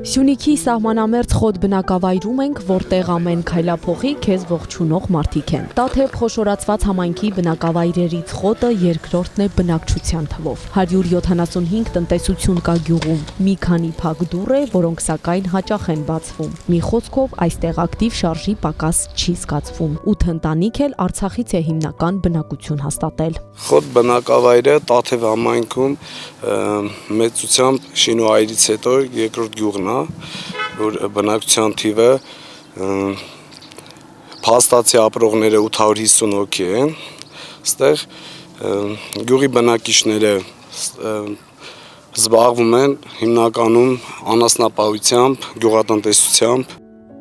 Սյունիքի սահմանամերձ խոտ բնակավայրում ենք, որտեղ ամեն քայլափոխի քեզ ողջունող մարդիկ են։ Տաթև խոշորացված համայնքի բնակավայրերից խոտը երկրորդն է բնակչության թվով։ 175 տնտեսություն կա գյուղում, մի քանի փակ դուռ է, որոնք սակայն հաճախ են բացվում։ Մի խոսքով այստեղ ակտիվ շարժի պակաս չի զգացվում։ 8 ընտանիք էլ Արցախից է հիմնական բնակություն հաստատել։ Խոտ բնակավայրը Տաթև համայնքում մեծությամբ Շինուայրից հետո երկրորդ գյուղն է, որ բնակչության թիվը փաստացի ապրողները 850 հոգի են, այստեղ գյուղի բնակիչները զբաղվում են հիմնականում անասնապահությամբ, գյուղատնտեսությամբ։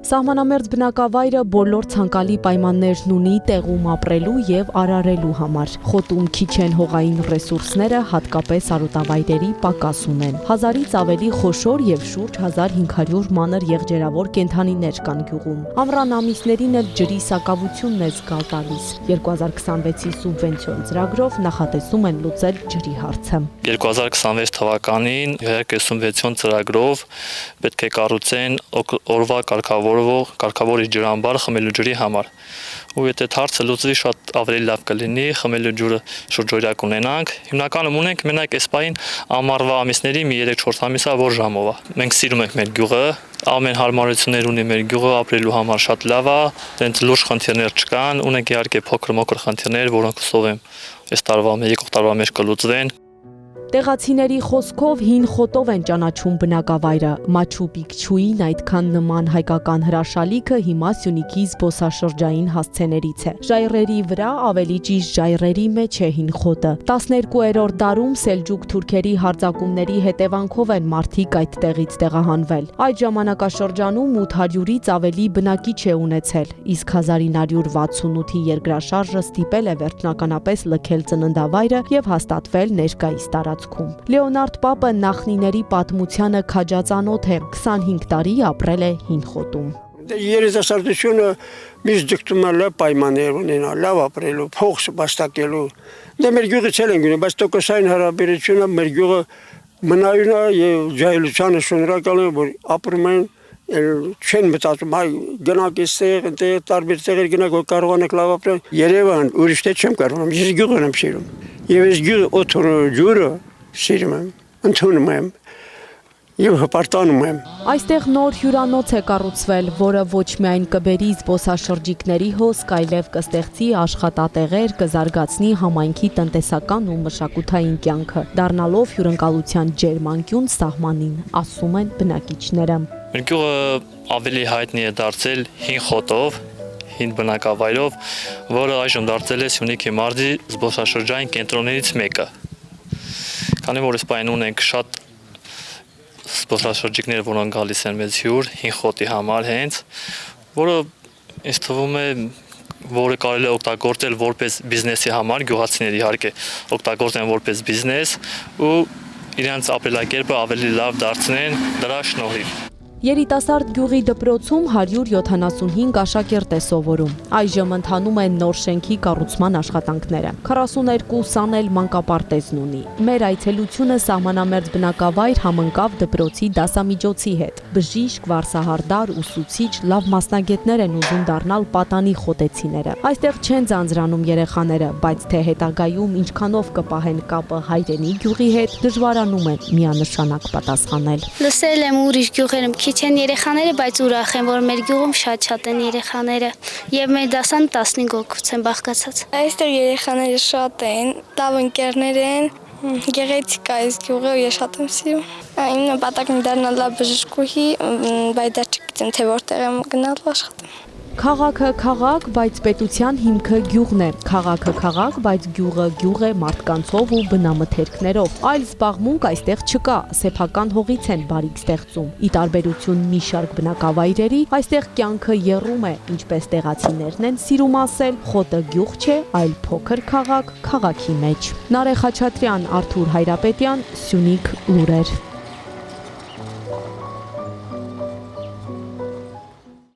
Սահմանամերձ բնակավայրը բոլոր ցանկալի պայմաններն ունի տեղում ապրելու եւ արարելու համար։ Խոտում քիչ են հողային ռեսուրսները, հատկապես արոտավայրերի պակաս ունեն։ 1000-ից ավելի խոշոր եւ շուրջ 1500 մանր եղջերավոր կենդանիներ կան գյուղում։ Ամռան ամիսներին էլ ջրի սակավությունն է զգալ տալիս։ 2026-ի սուբվենցիոն ծրագրով նախատեսում են լուծել ջրի հարցը։ 2026 թվականին իհարկե սուբվենցիոն ծրագրով պետք է կառուցեն օրվա կարգավորի ջրամբար խմելու ջրի համար։ Ու եթե հարցը լուծվի, շատ ավելի լավ կլինի, խմելու ջուրը շուրջօրյա կունենանք։ Հիմնականում ունենք մենակ այս պահին ամառվա ամիսների մի 3-4 ամիսա որ ժամով է։ Մենք սիրում ենք մեր գյուղը, ամեն հարմարություններ ունի մեր գյուղը, ապրելու համար շատ լավ է, դրանց լուրջ խնդիրներ չկան, ունենք իհարկե փոքր-մոքր խնդիրներ, որոնք հուսով եմ այս տարվա եկող տարվա մեջ կլուծվեն։ Տեղացիների խոսքով հին խոտով են ճանաչում բնակավայրը։ Մաչու Պիկչուին այդքան նման հայկական հրաշալիքը հիմա Սյունիքի զբոսաշրջային հասցեներից է։ Ժայռերի վրա, ավելի ճիշտ ժայռերի մեջ է հին խոտը։ 12-րդ դարում սելջուկ թուրքերի հարձակումների հետևանքով են մարդիկ այդտեղից տեղահանվել։ Այդ ժամանակաշրջանում 800-ից ավելի բնակիչ է ունեցել, իսկ 1968-ի երկրաշարժը ստիպել է վերջնականապես լքել ծննդավայրը եւ հաստատվել ներկայիս տարածքում։ Լեոնարդ Պապը նախնիների պատմությանը քաջածանոթ է, 25 տարի ապրել է հին խոտում։ Երիտասարդությունը միշտ ձգտում է լավ պայմաններ ունենալ, լավ ապրելու, փող վաստակելու։ Դե մեր գյուղից էլ են գնում, բայց տոկոսային հարաբերությունը մեր գյուղը մնայուն է եւ ջահելությանը շնորհակալ եմ, որ ապրում են չեն մտածում, այ գնանք այստեղ, այնտեղ տարբեր տեղեր գնանք, որ կարողանանք լավ ապրել։ Երևան ուրիշ տեղ չեմ կարողանում, ես գյուղն եմ սիրում։ Եվ այս գյուղը օդը ջուրը սիրում եմ, ընդունում եմ եւ հպարտանում եմ։ Այստեղ նոր հյուրանոց է կառուցվել, որը ոչ միայն կբերի զբոսաշրջիկների հոսք, այլև կստեղծի աշխատատեղեր, կզարգացնի համայնքի տնտեսական ու մշակութային կյանքը, դառնալով հյուրընկալության ջերմանկյուն սահմանին, ասում են բնակիչները։ Մեր գյուղը ավելի հայտնի է դարձել հին խոտով, հին բնակավայրով, որը այժմ դարձել է Սյունիքի մարզի զբոսաշրջային կենտրոններից մեկը։ Քանի որ այսպայն ունենք շատ զբոսաշրջիկներ, որոնք գալիս են մեզ հյուր, հին խոտի համար հենց, որը ինձ թվում է, որը կարելի է օգտագործել որպես բիզնեսի համար, գյուղացիների իհարկե օգտագործեն որպես բիզնես ու իրենց ապրելակերպը ավելի լավ դարձնեն դրա շնորհիվ։ Երիտասարդ գյուղի դպրոցում 175 աշակերտ է սովորում։ Այժմ ընթանում են նոր շենքի կառուցման աշխատանքները։ 42 սան էլ մանկապարտեզն ունի։ Մեր այցելությունը սահմանամերձ բնակավայր համընկավ դպրոցի դասամիջոցի հետ։ Բժիշկ, վարսահարդար, ուսուցիչ, լավ մասնագետներ են ուզում դառնալ պատանի խոտեցիները։ Այստեղ չեն ձանձրանում երեխաները, բայց թե հետագայում ինչքանով կպահեն կապը հայրենի գյուղի հետ, դժվարանում են միանշանակ պատասխանել։ Լսել եմ ուրիշ գյուղերում քիչ են երեխաները, բայց ուրախ եմ, որ մեր գյուղում շատ են երեխաները եւ մեր դասան 15 հոգուց են բաղկացած։ Այստեղ երեխաները շատ են, լավ ընկերներ են, գեղեցիկ է այս գյուղը, ես շատ եմ սիրում։ Իմ նպատակն է դառնալ լավ բժշկուհի, բայց դեռ չգիտեմ թե որտեղ եմ գնալու աշխատեմ։ Քաղաքը քաղաք, բայց պետության հիմքը գյուղն է։ Քաղաքը քաղաք, բայց գյուղը գյուղ է մարդկանցով ու բնամթերքներով։ Այլ զբաղմունք այստեղ չկա, սեփական հողից են բարիք ստեղծում։ Ի տարբերություն մի շարք բնակավայրերի, այստեղ կյանքը եռում է, ինչպես տեղացիներն են սիրում ասել, խոտը գյուղ չէ, այլ փոքր քաղաք քաղաքի մեջ։ Նարեկ Խաչատրյան, Արթուր Հայրապետյան, Սյունիք լուրեր։